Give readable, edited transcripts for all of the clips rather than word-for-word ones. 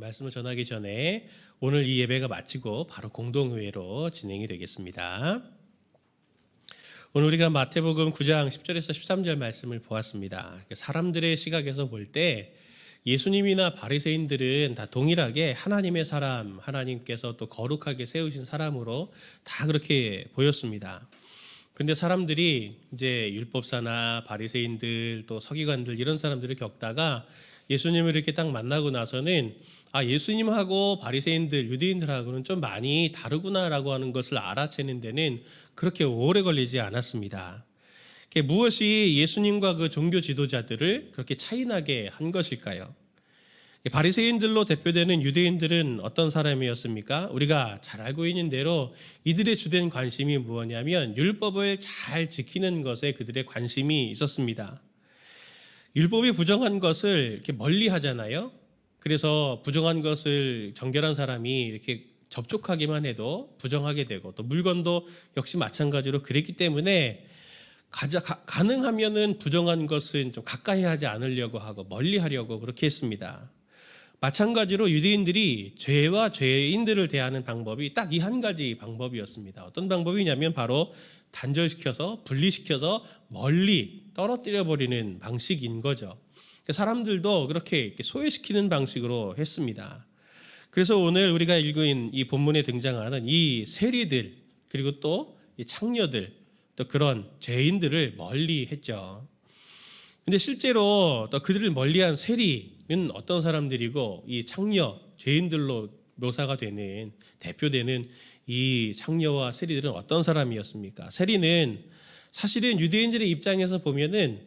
말씀을 전하기 전에 오늘 이 예배가 마치고 바로 공동회로 진행이 되겠습니다. 오늘 우리가 마태복음 9장 10절에서 13절 말씀을 보았습니다. 사람들의 시각에서 볼 때 예수님이나 바리새인들은 다 동일하게 하나님의 사람, 하나님께서 또 거룩하게 세우신 사람으로 다 그렇게 보였습니다. 근데 사람들이 이제 율법사나 바리새인들 또 서기관들 이런 사람들을 겪다가 예수님을 이렇게 딱 만나고 나서는 예수님하고 바리새인들, 유대인들하고는 좀 많이 다르구나라고 하는 것을 알아채는 데는 그렇게 오래 걸리지 않았습니다. 무엇이 예수님과 그 종교 지도자들을 그렇게 차이나게 한 것일까요? 바리새인들로 대표되는 유대인들은 어떤 사람이었습니까? 우리가 잘 알고 있는 대로 이들의 주된 관심이 무엇이냐면 율법을 잘 지키는 것에 그들의 관심이 있었습니다. 율법이 부정한 것을 이렇게 멀리 하잖아요. 그래서 부정한 것을 정결한 사람이 이렇게 접촉하기만 해도 부정하게 되고 또 물건도 역시 마찬가지로 그랬기 때문에 가능하면은 부정한 것은 좀 가까이 하지 않으려고 하고 멀리 하려고 그렇게 했습니다. 마찬가지로 유대인들이 죄와 죄인들을 대하는 방법이 딱 이 한 가지 방법이었습니다. 어떤 방법이냐면 바로 단절시켜서 분리시켜서 멀리 떨어뜨려 버리는 방식인 거죠. 사람들도 그렇게 소외시키는 방식으로 했습니다. 그래서 오늘 우리가 읽은 이 본문에 등장하는 이 세리들 그리고 또 이 창녀들 또 그런 죄인들을 멀리 했죠. 근데 실제로 또 그들을 멀리한 세리는 어떤 사람들이고 이 창녀, 죄인들로 묘사가 되는 대표되는 이 창녀와 세리들은 어떤 사람이었습니까? 세리는 사실은 유대인들의 입장에서 보면은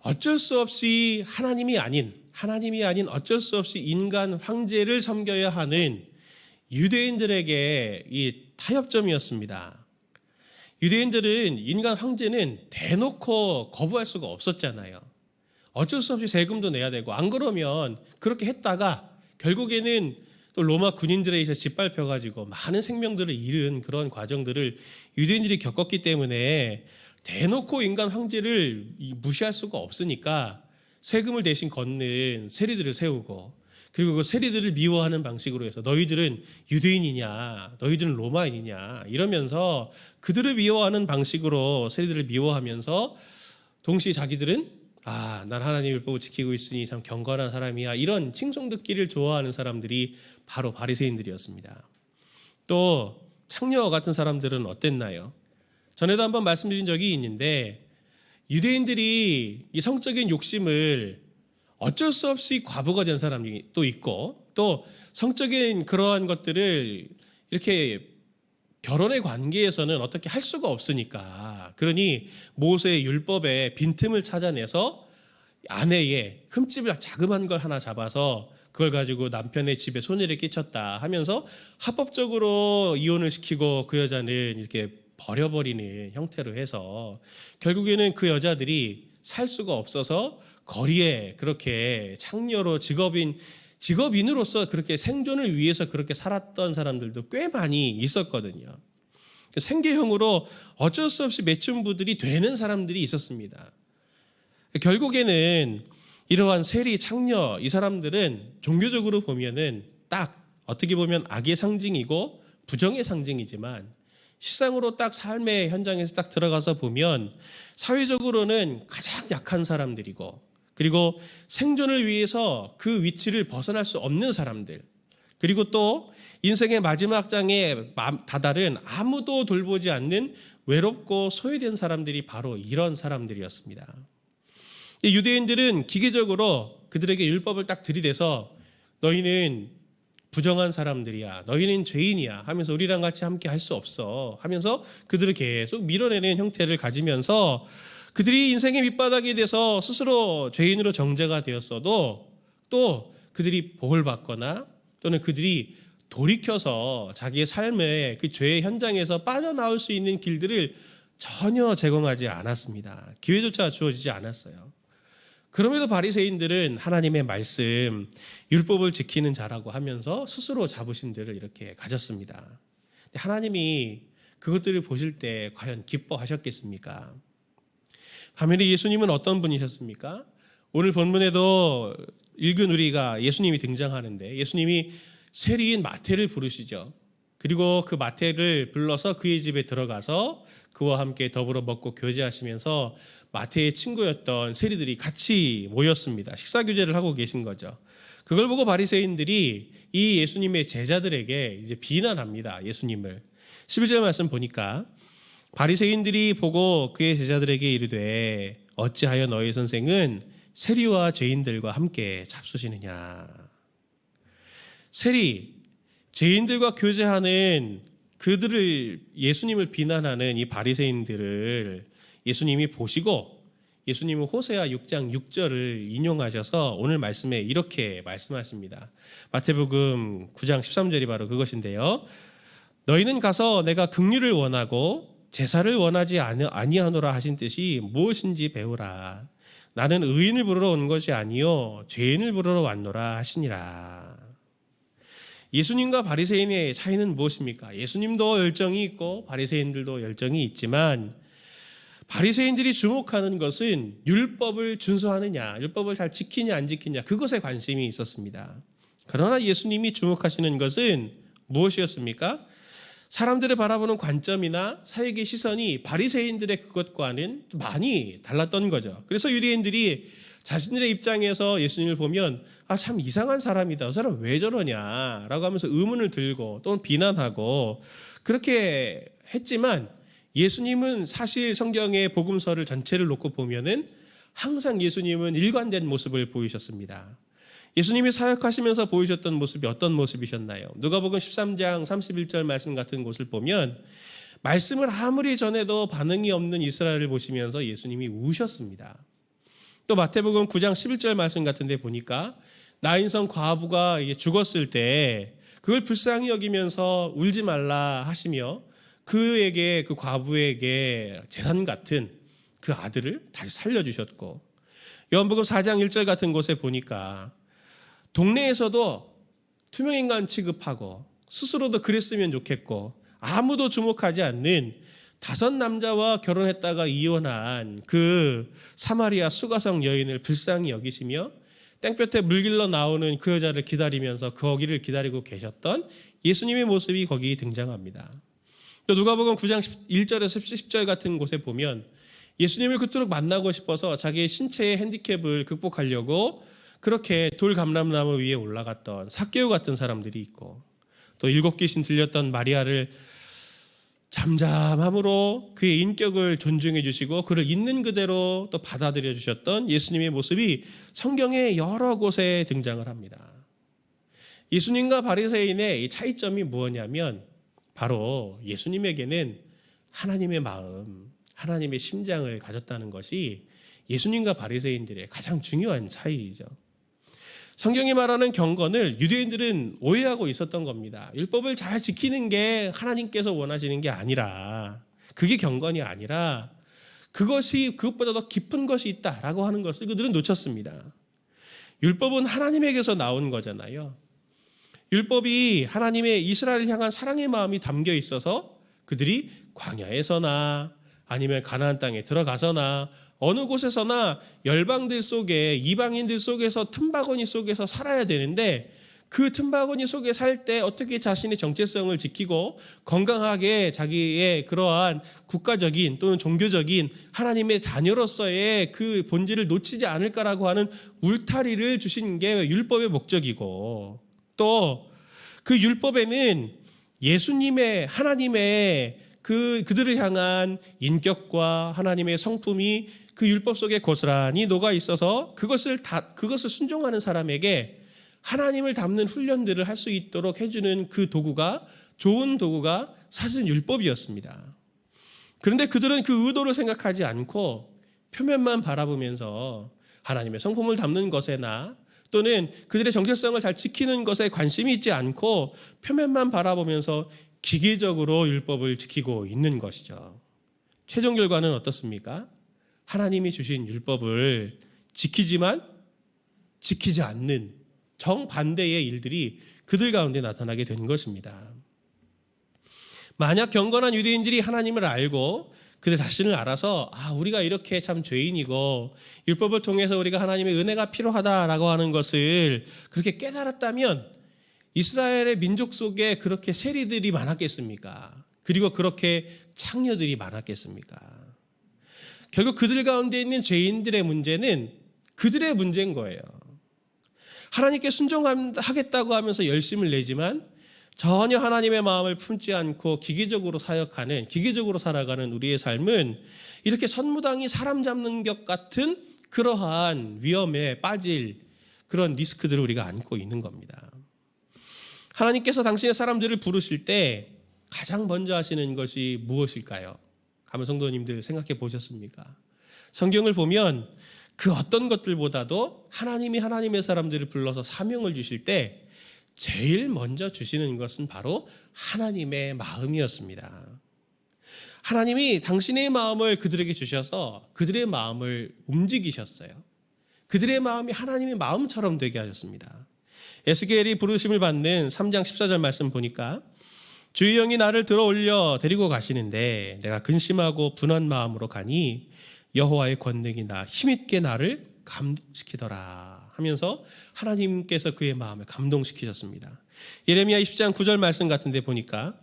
어쩔 수 없이 하나님이 아닌 어쩔 수 없이 인간 황제를 섬겨야 하는 유대인들에게 이 타협점이었습니다. 유대인들은 인간 황제는 대놓고 거부할 수가 없었잖아요. 어쩔 수 없이 세금도 내야 되고 안 그러면 그렇게 했다가 결국에는 또 로마 군인들에 의해서 짓밟혀가지고 많은 생명들을 잃은 그런 과정들을 유대인들이 겪었기 때문에 대놓고 인간 황제를 무시할 수가 없으니까 세금을 대신 걷는 세리들을 세우고 그리고 그 세리들을 미워하는 방식으로 해서 너희들은 유대인이냐 너희들은 로마인이냐 이러면서 그들을 미워하는 방식으로 세리들을 미워하면서 동시에 자기들은 난 하나님의 율법을 지키고 있으니 참 경건한 사람이야 이런 칭송 듣기를 좋아하는 사람들이 바로 바리새인들이었습니다. 또 창녀 같은 사람들은 어땠나요? 전에도 한번 말씀드린 적이 있는데 유대인들이 이 성적인 욕심을 어쩔 수 없이 과부가 된 사람이 또 있고 또 성적인 그러한 것들을 이렇게 결혼의 관계에서는 어떻게 할 수가 없으니까 그러니 모세의 율법에 빈틈을 찾아내서 아내의 흠집을 자그마한 걸 하나 잡아서 그걸 가지고 남편의 집에 손해를 끼쳤다 하면서 합법적으로 이혼을 시키고 그 여자는 이렇게 버려버리는 형태로 해서 결국에는 그 여자들이 살 수가 없어서 거리에 그렇게 창녀로 직업인으로서 그렇게 생존을 위해서 그렇게 살았던 사람들도 꽤 많이 있었거든요. 생계형으로 어쩔 수 없이 매춘부들이 되는 사람들이 있었습니다. 결국에는 이러한 세리, 창녀 이 사람들은 종교적으로 보면은 딱 어떻게 보면 악의 상징이고 부정의 상징이지만 실상으로 딱 삶의 현장에서 딱 들어가서 보면 사회적으로는 가장 약한 사람들이고 그리고 생존을 위해서 그 위치를 벗어날 수 없는 사람들 그리고 또 인생의 마지막 장에 다다른 아무도 돌보지 않는 외롭고 소외된 사람들이 바로 이런 사람들이었습니다. 유대인들은 기계적으로 그들에게 율법을 딱 들이대서 너희는 부정한 사람들이야 너희는 죄인이야 하면서 우리랑 같이 함께 할 수 없어 하면서 그들을 계속 밀어내는 형태를 가지면서 그들이 인생의 밑바닥에 대해서 스스로 죄인으로 정죄가 되었어도 또 그들이 복을 받거나 또는 그들이 돌이켜서 자기의 삶의 그 죄의 현장에서 빠져나올 수 있는 길들을 전혀 제공하지 않았습니다. 기회조차 주어지지 않았어요. 그럼에도 바리새인들은 하나님의 말씀, 율법을 지키는 자라고 하면서 스스로 자부심들을 이렇게 가졌습니다. 하나님이 그것들을 보실 때 과연 기뻐하셨겠습니까? 반면에 예수님은 어떤 분이셨습니까? 오늘 본문에도 읽은 우리가 예수님이 등장하는데 예수님이 세리인 마태를 부르시죠. 그리고 그 마태를 불러서 그의 집에 들어가서 그와 함께 더불어 먹고 교제하시면서 마태의 친구였던 세리들이 같이 모였습니다. 식사 교제를 하고 계신 거죠. 그걸 보고 바리새인들이 이 예수님의 제자들에게 이제 비난합니다. 예수님을. 11절 말씀 보니까 바리새인들이 보고 그의 제자들에게 이르되 어찌하여 너희 선생은 세리와 죄인들과 함께 잡수시느냐. 세리, 죄인들과 교제하는 그들을 예수님을 비난하는 이 바리새인들을 예수님이 보시고 예수님은 호세아 6장 6절을 인용하셔서 오늘 말씀에 이렇게 말씀하십니다. 마태복음 9장 13절이 바로 그것인데요. 너희는 가서 내가 긍휼을 원하고 제사를 원하지 아니하노라 하신 뜻이 무엇인지 배우라. 나는 의인을 부르러 온 것이 아니요 죄인을 부르러 왔노라 하시니라. 예수님과 바리새인의 차이는 무엇입니까? 예수님도 열정이 있고 바리새인들도 열정이 있지만 바리새인들이 주목하는 것은 율법을 준수하느냐, 율법을 잘 지키냐 안 지키냐 그것에 관심이 있었습니다. 그러나 예수님이 주목하시는 것은 무엇이었습니까? 사람들을 바라보는 관점이나 사역의 시선이 바리새인들의 그것과는 많이 달랐던 거죠. 그래서 유대인들이 자신들의 입장에서 예수님을 보면 참 이상한 사람이다. 저 사람 왜 저러냐라고 하면서 의문을 들고 또는 비난하고 그렇게 했지만 예수님은 사실 성경의 복음서를 전체를 놓고 보면은 항상 예수님은 일관된 모습을 보이셨습니다. 예수님이 사역하시면서 보이셨던 모습이 어떤 모습이셨나요? 누가복음 13장 31절 말씀 같은 곳을 보면 말씀을 아무리 전해도 반응이 없는 이스라엘을 보시면서 예수님이 우셨습니다. 또 마태복음 9장 11절 말씀 같은 데 보니까 나인성 과부가 죽었을 때 그걸 불쌍히 여기면서 울지 말라 하시며 그에게 그 과부에게 재산 같은 그 아들을 다시 살려주셨고 요한복음 4장 1절 같은 곳에 보니까 동네에서도 투명인간 취급하고 스스로도 그랬으면 좋겠고 아무도 주목하지 않는 5 남자와 결혼했다가 이혼한 그 사마리아 수가성 여인을 불쌍히 여기시며 땡볕에 물길러 나오는 그 여자를 기다리면서 거기를 기다리고 계셨던 예수님의 모습이 거기 등장합니다. 또 누가복음 9장 1절에서 10절 같은 곳에 보면 예수님을 그토록 만나고 싶어서 자기의 신체의 핸디캡을 극복하려고 그렇게 돌 감람나무 위에 올라갔던 삭개오 같은 사람들이 있고 또 7 귀신 들렸던 마리아를 잠잠함으로 그의 인격을 존중해 주시고 그를 있는 그대로 또 받아들여 주셨던 예수님의 모습이 성경의 여러 곳에 등장을 합니다. 예수님과 바리새인의 이 차이점이 무엇이냐면 바로 예수님에게는 하나님의 마음, 하나님의 심장을 가졌다는 것이 예수님과 바리새인들의 가장 중요한 차이이죠. 성경이 말하는 경건을 유대인들은 오해하고 있었던 겁니다. 율법을 잘 지키는 게 하나님께서 원하시는 게 아니라 그게 경건이 아니라 그것이 그것보다 더 깊은 것이 있다라고 하는 것을 그들은 놓쳤습니다. 율법은 하나님에게서 나온 거잖아요. 율법이 하나님의 이스라엘을 향한 사랑의 마음이 담겨 있어서 그들이 광야에서나 아니면 가나안 땅에 들어가서나 어느 곳에서나 열방들 속에 이방인들 속에서 틈바구니 속에서 살아야 되는데 그 틈바구니 속에 살 때 어떻게 자신의 정체성을 지키고 건강하게 자기의 그러한 국가적인 또는 종교적인 하나님의 자녀로서의 그 본질을 놓치지 않을까라고 하는 울타리를 주신 게 율법의 목적이고 또 그 율법에는 예수님의 하나님의 그들을 향한 인격과 하나님의 성품이 그 율법 속에 고스란히 녹아 있어서 그것을 순종하는 사람에게 하나님을 닮는 훈련들을 할 수 있도록 해주는 그 도구가 좋은 도구가 사실은 율법이었습니다. 그런데 그들은 그 의도를 생각하지 않고 표면만 바라보면서 하나님의 성품을 담는 것에나 또는 그들의 정체성을 잘 지키는 것에 관심이 있지 않고 표면만 바라보면서 기계적으로 율법을 지키고 있는 것이죠. 최종 결과는 어떻습니까? 하나님이 주신 율법을 지키지만 지키지 않는 정반대의 일들이 그들 가운데 나타나게 된 것입니다. 만약 경건한 유대인들이 하나님을 알고 그들 자신을 알아서 우리가 이렇게 참 죄인이고 율법을 통해서 우리가 하나님의 은혜가 필요하다라고 하는 것을 그렇게 깨달았다면 이스라엘의 민족 속에 그렇게 세리들이 많았겠습니까? 그리고 그렇게 창녀들이 많았겠습니까? 결국 그들 가운데 있는 죄인들의 문제는 그들의 문제인 거예요. 하나님께 순종하겠다고 하면서 열심을 내지만 전혀 하나님의 마음을 품지 않고 기계적으로 사역하는, 기계적으로 살아가는 우리의 삶은 이렇게 선무당이 사람 잡는 것 같은 그러한 위험에 빠질 그런 리스크들을 우리가 안고 있는 겁니다. 하나님께서 당신의 사람들을 부르실 때 가장 먼저 하시는 것이 무엇일까요? 가면 성도님들 생각해 보셨습니까? 성경을 보면 그 어떤 것들보다도 하나님이 하나님의 사람들을 불러서 사명을 주실 때 제일 먼저 주시는 것은 바로 하나님의 마음이었습니다. 하나님이 당신의 마음을 그들에게 주셔서 그들의 마음을 움직이셨어요. 그들의 마음이 하나님의 마음처럼 되게 하셨습니다. 에스겔이 부르심을 받는 3장 14절 말씀 보니까 주의 영이 나를 들어 올려 데리고 가시는데 내가 근심하고 분한 마음으로 가니 여호와의 권능이 나 힘있게 나를 감동시키더라 하면서 하나님께서 그의 마음을 감동시키셨습니다. 예레미야 20장 9절 말씀 같은데 보니까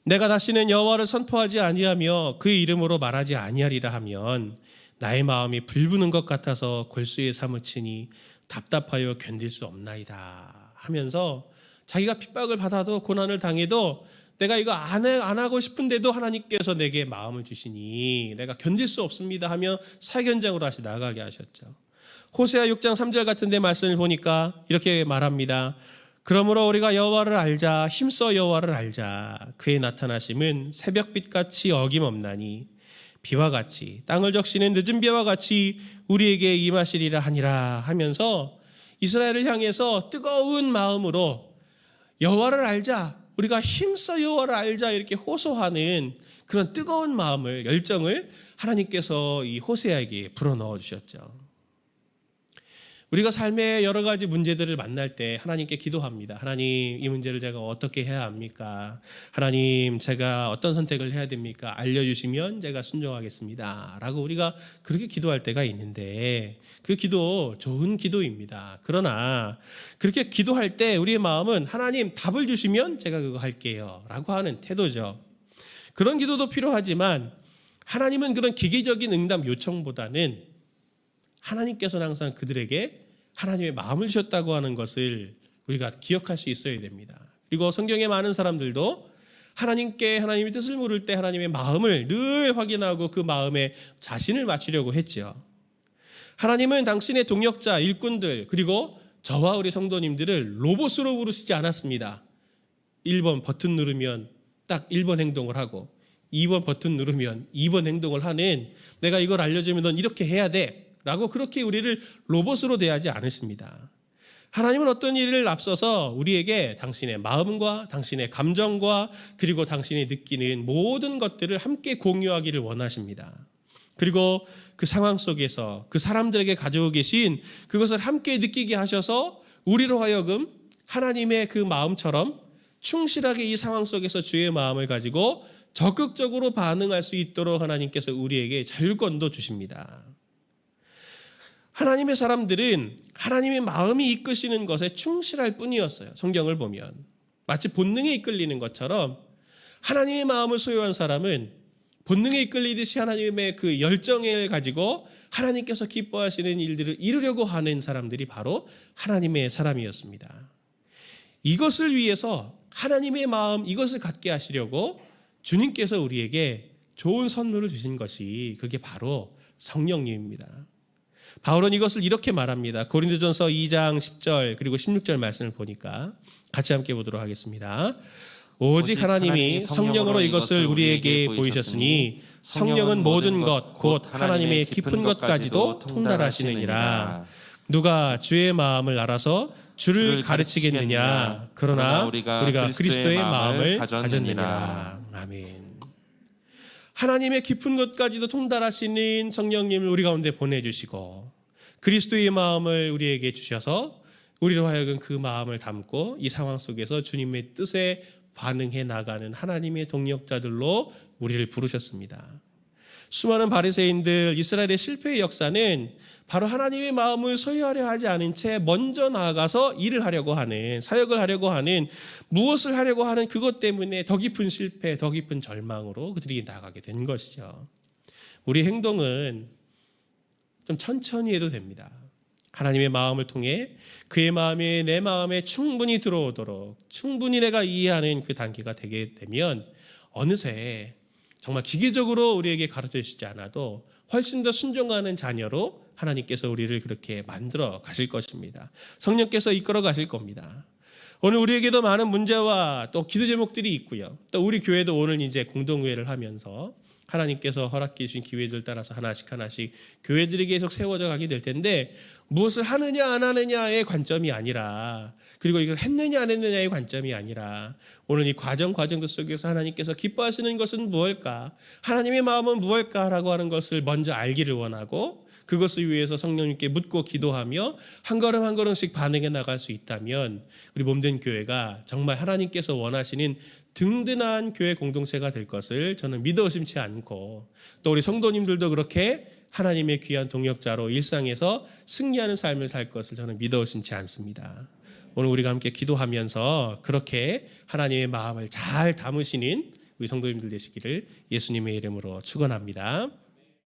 내가 다시는 여호와를 선포하지 아니하며 그의 이름으로 말하지 아니하리라 하면 나의 마음이 불부는 것 같아서 골수에 사무치니 답답하여 견딜 수 없나이다 하면서 자기가 핍박을 받아도 고난을 당해도 내가 이거 안 하고 싶은데도 하나님께서 내게 마음을 주시니 내가 견딜 수 없습니다 하며 사역 현장으로 다시 나가게 하셨죠. 호세아 6장 3절 같은 데 말씀을 보니까 이렇게 말합니다. 그러므로 우리가 여호와를 알자, 힘써 여호와를 알자. 그의 나타나심은 새벽빛같이 어김없나니 비와 같이 땅을 적시는 늦은 비와 같이 우리에게 임하시리라 하니라 하면서 이스라엘을 향해서 뜨거운 마음으로 여호와를 알자, 우리가 힘써 여호와를 알자 이렇게 호소하는 그런 뜨거운 마음을, 열정을 하나님께서 이 호세아에게 불어넣어 주셨죠. 우리가 삶의 여러 가지 문제들을 만날 때 하나님께 기도합니다. 하나님, 이 문제를 제가 어떻게 해야 합니까? 하나님, 제가 어떤 선택을 해야 됩니까? 알려주시면 제가 순종하겠습니다 라고 우리가 그렇게 기도할 때가 있는데 그 기도 좋은 기도입니다. 그러나 그렇게 기도할 때 우리의 마음은 하나님 답을 주시면 제가 그거 할게요 라고 하는 태도죠. 그런 기도도 필요하지만 하나님은 그런 기계적인 응답 요청보다는 하나님께서는 항상 그들에게 하나님의 마음을 주셨다고 하는 것을 우리가 기억할 수 있어야 됩니다. 그리고 성경에 많은 사람들도 하나님께 하나님의 뜻을 물을 때 하나님의 마음을 늘 확인하고 그 마음에 자신을 맞추려고 했죠. 하나님은 당신의 동역자, 일꾼들 그리고 저와 우리 성도님들을 로봇으로 부르시지 않았습니다. 1번 버튼 누르면 딱 1번 행동을 하고 2번 버튼 누르면 2번 행동을 하는, 내가 이걸 알려주면 넌 이렇게 해야 돼 라고 그렇게 우리를 로봇으로 대하지 않으십니다. 하나님은 어떤 일을 앞서서 우리에게 당신의 마음과 당신의 감정과 그리고 당신이 느끼는 모든 것들을 함께 공유하기를 원하십니다. 그리고 그 상황 속에서 그 사람들에게 가지고 계신 그것을 함께 느끼게 하셔서 우리로 하여금 하나님의 그 마음처럼 충실하게 이 상황 속에서 주의 마음을 가지고 적극적으로 반응할 수 있도록 하나님께서 우리에게 자율권도 주십니다. 하나님의 사람들은 하나님의 마음이 이끄시는 것에 충실할 뿐이었어요. 성경을 보면 마치 본능에 이끌리는 것처럼 하나님의 마음을 소유한 사람은 본능에 이끌리듯이 하나님의 그 열정을 가지고 하나님께서 기뻐하시는 일들을 이루려고 하는 사람들이 바로 하나님의 사람이었습니다. 이것을 위해서 하나님의 마음, 이것을 갖게 하시려고 주님께서 우리에게 좋은 선물을 주신 것이 그게 바로 성령님입니다. 바울은 이것을 이렇게 말합니다. 고린도전서 2장 10절 그리고 16절 말씀을 보니까 같이 함께 보도록 하겠습니다. 오직 하나님이 성령으로 이것을 우리에게 보이셨으니 성령은 모든 것 곧 하나님의 깊은 것까지도 통달하시느니라. 누가 주의 마음을 알아서 주를 가르치겠느냐. 그러나 우리가 그리스도의 마음을 가졌느니라. 아멘. 하나님의 깊은 것까지도 통달하시는 성령님을 우리 가운데 보내주시고 그리스도의 마음을 우리에게 주셔서 우리로 하여금 그 마음을 담고 이 상황 속에서 주님의 뜻에 반응해 나가는 하나님의 동역자들로 우리를 부르셨습니다. 수많은 바리새인들 이스라엘의 실패의 역사는 바로 하나님의 마음을 소유하려 하지 않은 채 먼저 나아가서 일을 하려고 하는, 사역을 하려고 하는, 무엇을 하려고 하는 그것 때문에 더 깊은 실패, 더 깊은 절망으로 그들이 나아가게 된 것이죠. 우리 행동은 좀 천천히 해도 됩니다. 하나님의 마음을 통해 그의 마음이 내 마음에 충분히 들어오도록, 충분히 내가 이해하는 그 단계가 되게 되면 어느새 정말 기계적으로 우리에게 가르쳐 주시지 않아도 훨씬 더 순종하는 자녀로 하나님께서 우리를 그렇게 만들어 가실 것입니다. 성령께서 이끌어 가실 겁니다. 오늘 우리에게도 많은 문제와 또 기도 제목들이 있고요. 또 우리 교회도 오늘 이제 공동회를 하면서 하나님께서 허락해 주신 기회들 따라서 하나씩 교회들이 계속 세워져 가게 될 텐데, 무엇을 하느냐 안 하느냐의 관점이 아니라, 그리고 이걸 했느냐 안 했느냐의 관점이 아니라, 오늘 이 과정들 속에서 하나님께서 기뻐하시는 것은 무엇일까, 하나님의 마음은 무엇일까라고 하는 것을 먼저 알기를 원하고, 그것을 위해서 성령님께 묻고 기도하며 한 걸음 한 걸음씩 반응해 나갈 수 있다면 우리 몸된 교회가 정말 하나님께서 원하시는 든든한 교회 공동체가 될 것을 저는 믿어 의심치 않고, 또 우리 성도님들도 그렇게 하나님의 귀한 동역자로 일상에서 승리하는 삶을 살 것을 저는 믿어 의심치 않습니다. 오늘 우리가 함께 기도하면서 그렇게 하나님의 마음을 잘 담으시는 우리 성도님들 되시기를 예수님의 이름으로 축원합니다.